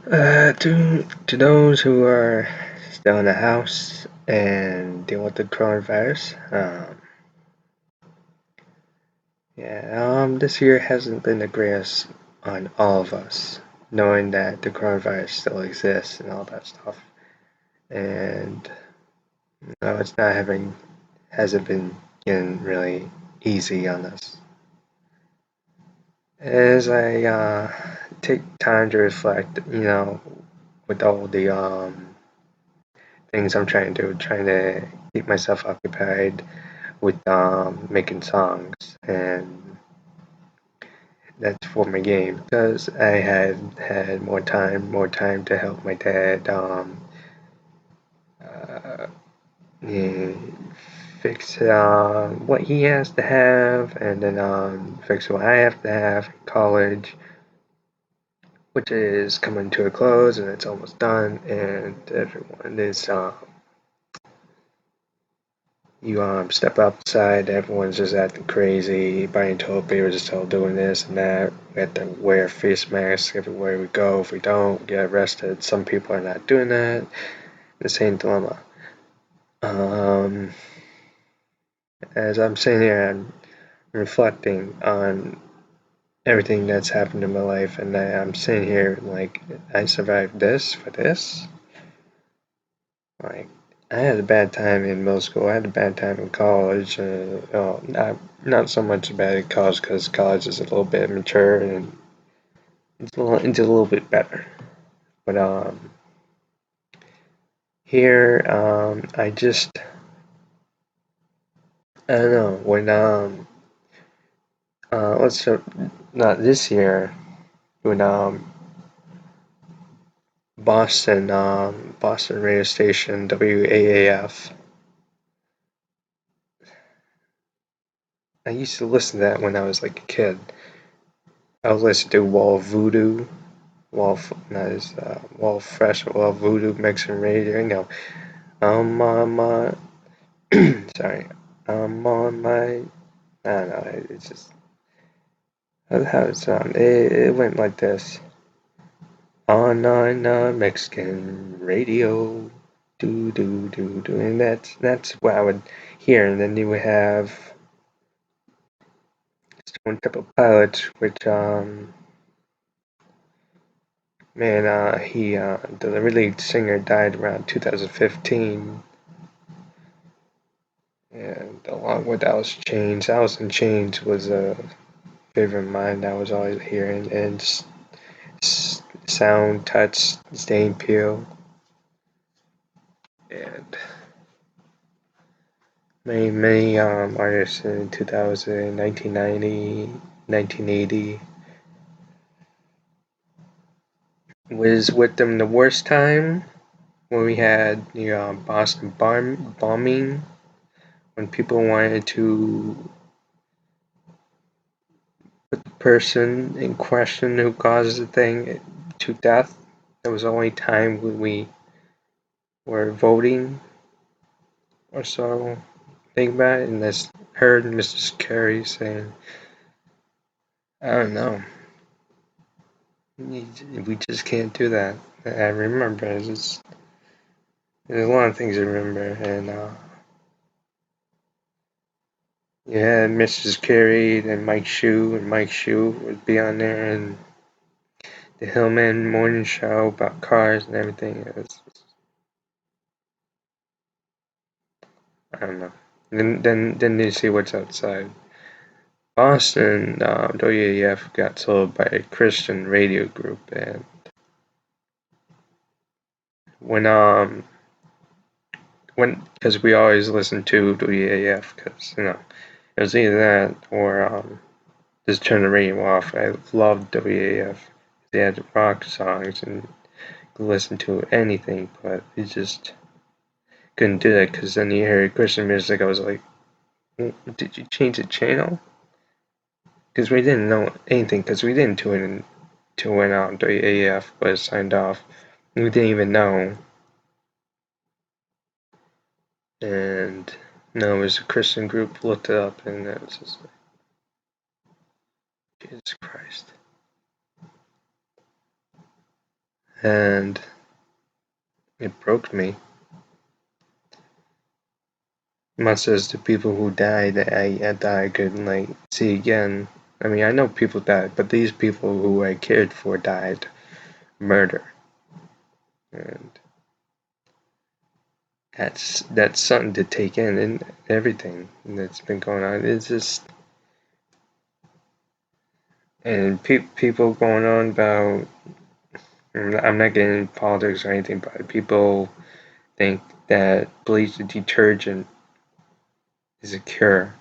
To those who are still in the house and deal with the coronavirus, this year hasn't been the greatest on all of us, knowing that the coronavirus still exists and all that stuff. And it's not hasn't been getting really easy on us. As I take time to reflect, with all the things I'm trying to do, trying to keep myself occupied with making songs, and that's for my game because I had more time to help my dad uh, eh, fix what he has to have, and then fix what I have to have in college, which is coming to a close and it's almost done, and everyone is you step outside, everyone's just acting crazy, buying toilet paper, just all doing this and that. We have to wear face masks everywhere we go. If we don't, we get arrested. Some people are not doing that. The same dilemma. Um, as I'm sitting here, I'm reflecting on everything that's happened in my life, and I'm sitting here like, I survived this for this. Like, I had a bad time in middle school. I had a bad time in college. Not so much bad in college because college is a little bit mature and it's a little bit better. But here, I don't know when let's not this year when Boston radio station WAAF. I used to listen to that when I was like a kid. I would listen to Wall Voodoo, Wall Fresh, Wall Voodoo mixing radio. You know, I'm on my, sorry, I'm on my. I don't know. It's just how it sound. It went like this. On Mexican radio, do do do do, and that's what I would hear, and then you would have Stone Temple Pilots, which man, the lead singer died around 2015, and along with Alice in Chains was a favorite of mine that I was always hearing, and Sound, Touch, Stain, Peel, and many artists in 2000, 1990, 1980. Was with them the worst time when we had the Boston bombing, when people wanted to put the person in question who caused the thing to death. That was the only time when we were voting or so. Think about it, and I heard Mrs. Carey saying, I don't know, we just can't do that. I remember, there's a lot of things I remember, and you had Mrs. Carey and Mike Shue would be on there, and the Hillman morning show about cars and everything. I don't know. Then you see what's outside. Boston, WAF got sold by a Christian radio group, and when because we always listened to WAF, because it was either that or just turn the radio off. I loved WAF. They had rock songs and could listen to anything, but you just couldn't do that because then you hear Christian music. I was like, did you change the channel? Because we didn't know anything, because we didn't tune in to when WAF was signed off. We didn't even know. And no, it was a Christian group. Looked it up, and it was just like, Jesus Christ. and it broke me. Much as the people who died, that I could like see again. I mean, I know people died, but these people who I cared for died murder, and that's something to take in, and everything that's been going on. It's just, and people going on about. I'm not getting into politics or anything, but people think that bleach detergent is a cure.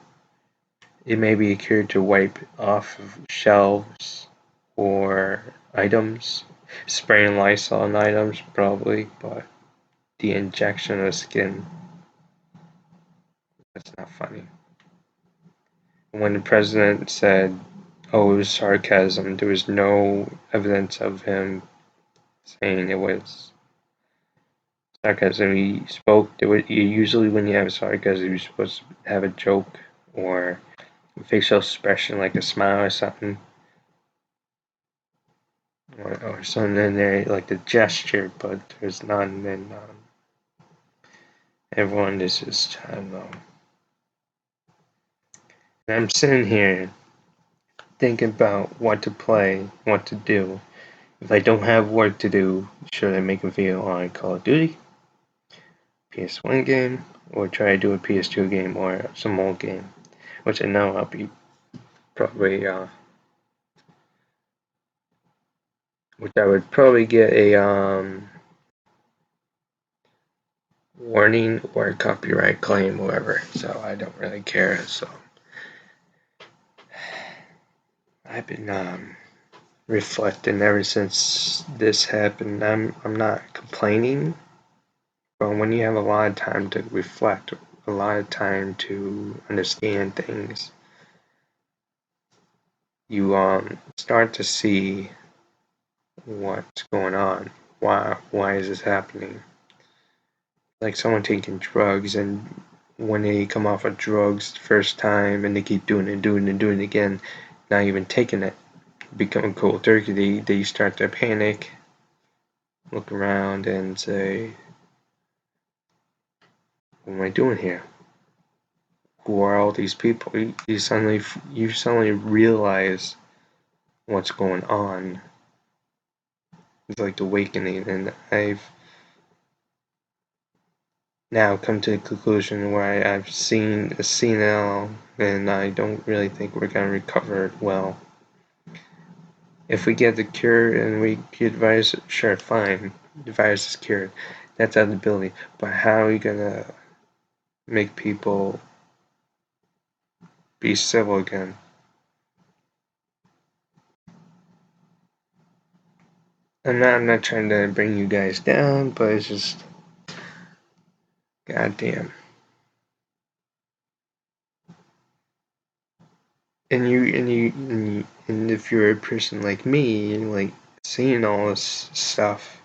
It may be a cure to wipe off of shelves or items. Spraying Lysol on items, probably, but the injection of skin, that's not funny. When the president said, oh, it was sarcasm, there was no evidence of him saying it was sarcasm. He spoke, usually when you have sarcasm, you're supposed to have a joke or a facial expression like a smile or something. Or something in there, like the gesture, but there's none, and everyone is just, I don't know. And I'm sitting here thinking about what to play, what to do. If I don't have work to do, should I make a video on Call of Duty, PS1 game, or try to do a PS2 game or some old game? Which I know I'll be probably, which I would probably get a warning or a copyright claim, whatever. So I don't really care. So I've been reflecting ever since this happened. I'm not complaining, but when you have a lot of time to reflect, a lot of time to understand things, you start to see what's going on. Why is this happening? Like someone taking drugs, and when they come off of drugs the first time and they keep doing it again, not even taking it, become cold turkey, they start to panic, look around and say, what am I doing here? Who are all these people? You suddenly realize what's going on. It's like the awakening, and I've now come to the conclusion where I've seen it all, and I don't really think we're gonna recover it well. If we get the cure and we get the virus, sure, fine, the virus is cured. That's out of the building. But how are you gonna make people be civil again? I'm not trying to bring you guys down, but it's just, goddamn. And if you're a person like me, like seeing all this stuff,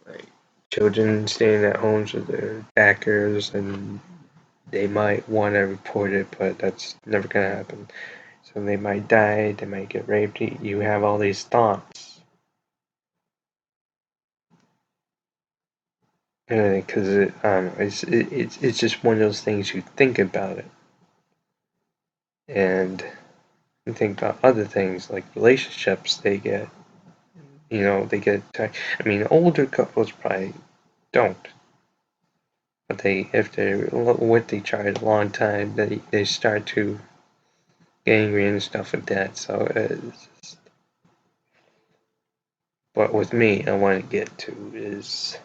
like children staying at homes with their backers, and they might want to report it, but that's never gonna happen. So they might die, they might get raped. You have all these thoughts, because it's just one of those things you think about it, and you think about other things like relationships. They get, I mean, older couples probably don't, but if they're with each other a long time, they start to get angry and stuff like that. So, but with me, I want to get to is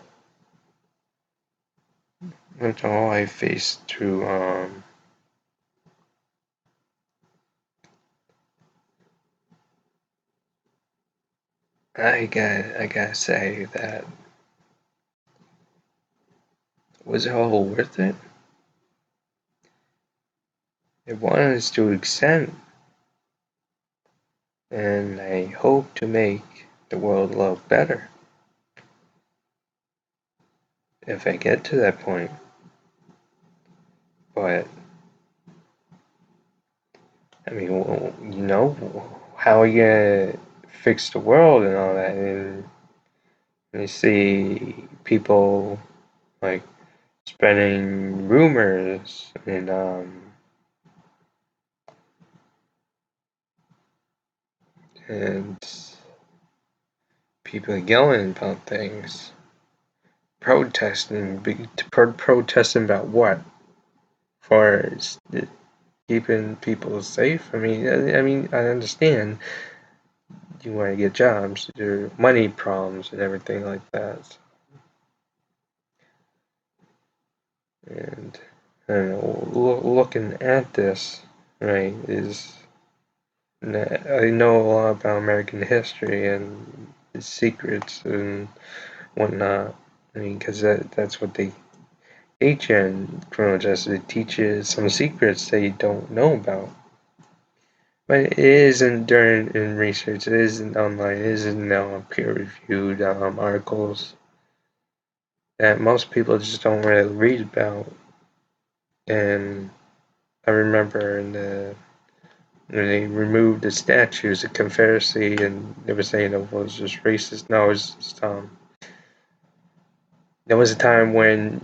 that's all I faced through. I gotta say that, was it all worth it? It was to an extent, and I hope to make the world a little better if I get to that point. But I mean, how are you gonna fix the world and all that? And you see people like spreading rumors and people yelling about things, protesting about what? For keeping people safe. I understand you want to get jobs, there are money problems and everything like that. And I don't know, looking at this, right, is I know a lot about American history and its secrets and whatnot. Because that's what they teach you in criminal justice. It teaches some secrets that you don't know about. But it isn't during in research. It isn't online. It isn't peer-reviewed articles that most people just don't really read about. And I remember when they removed the statues of Confederacy, and they were saying it was just racist. No, it was just, there was a time when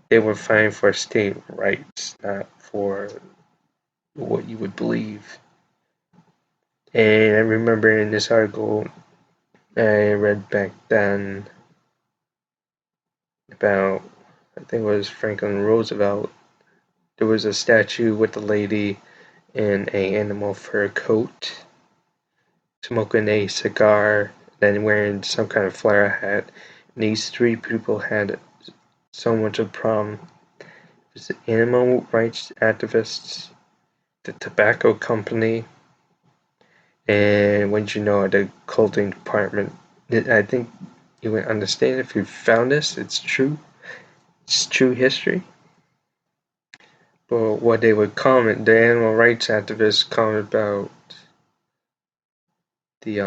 they were fighting for state rights, not for what you would believe. And I remember in this article I read back then about, I think it was Franklin Roosevelt. There was a statue with a lady in a animal fur coat, smoking a cigar, then wearing some kind of flower hat. And these three people had so much of a problem. It was the animal rights activists, the tobacco company, and wouldn't you know, the clothing department. I think you would understand if you found this. It's true. It's true history. But what they would comment, the animal rights activists comment about the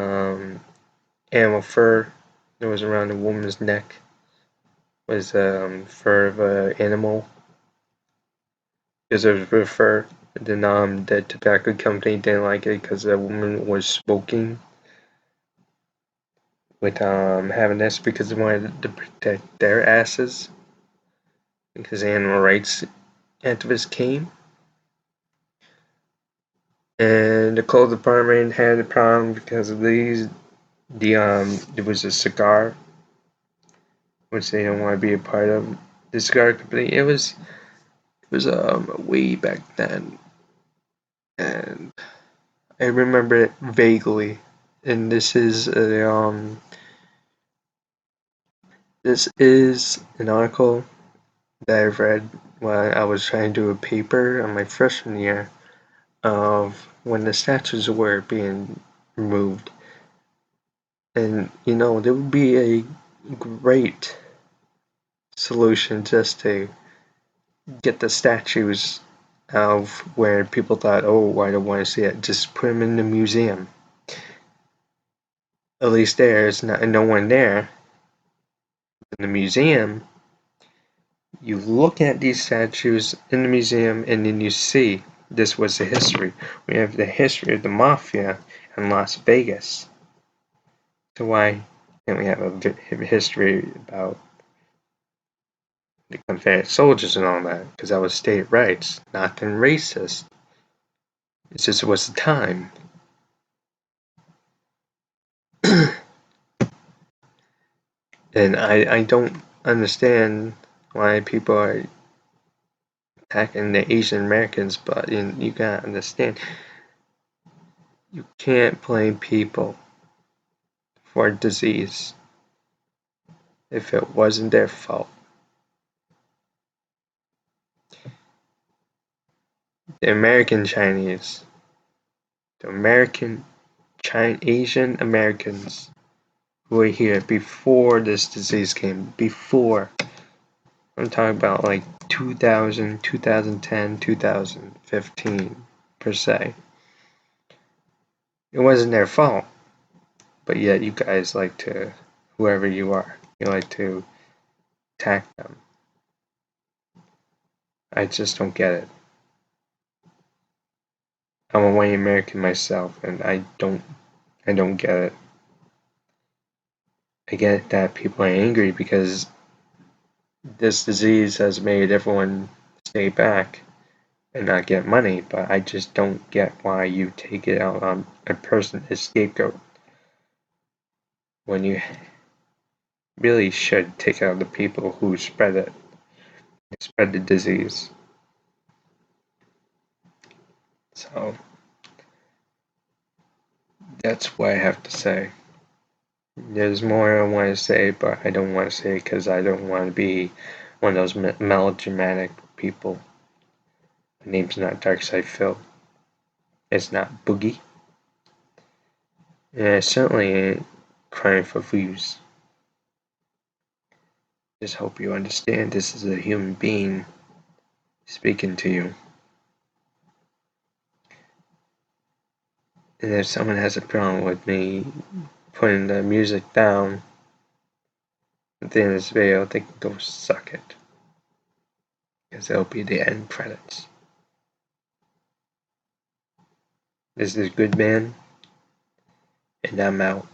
animal fur that was around the woman's neck was fur of an animal. Because it was fur. Then the tobacco company didn't like it because the woman was smoking with having this because they wanted to protect their asses. Because animal rights activists came. And the clothes department had a problem because of these. There was a cigar which they don't want to be a part of. The cigar company. It was way back then, and I remember it vaguely. And this is an article that I read when I was trying to do a paper on my freshman year of when the statues were being removed. And there would be a great solution just to get the statues out of where people thought, oh, I don't want to see it. Just put them in the museum. At least there's no one there. In the museum, you look at these statues in the museum and then you see this was the history. We have the history of the mafia in Las Vegas. So why can't we have a history about the Confederate soldiers and all that? Because that was state rights, nothing racist. It's just it was the time. And I don't understand why people are attacking the Asian Americans, but you gotta understand, you can't blame people for disease if it wasn't their fault. The American Chinese, the Asian Americans who were here before this disease came, before. I'm talking about like 2000, 2010, 2015 per se. It wasn't their fault, but yet you guys like to, whoever you are, you like to attack them. I just don't get it. I'm a white American myself, and I don't get it. I get that people are angry because this disease has made everyone stay back and not get money, but I just don't get why you take it out on a person as scapegoat when you really should take out the people who spread the disease. So that's what I have to say. There's more I want to say, but I don't want to say because I don't want to be one of those melodramatic people. My name's not Darkside Phil. It's not Boogie. And I certainly ain't crying for views. Just hope you understand this is a human being speaking to you. And if someone has a problem with me putting the music down at the end of this video, they can go suck it. Because it'll be the end credits. This is Good Man, and I'm out.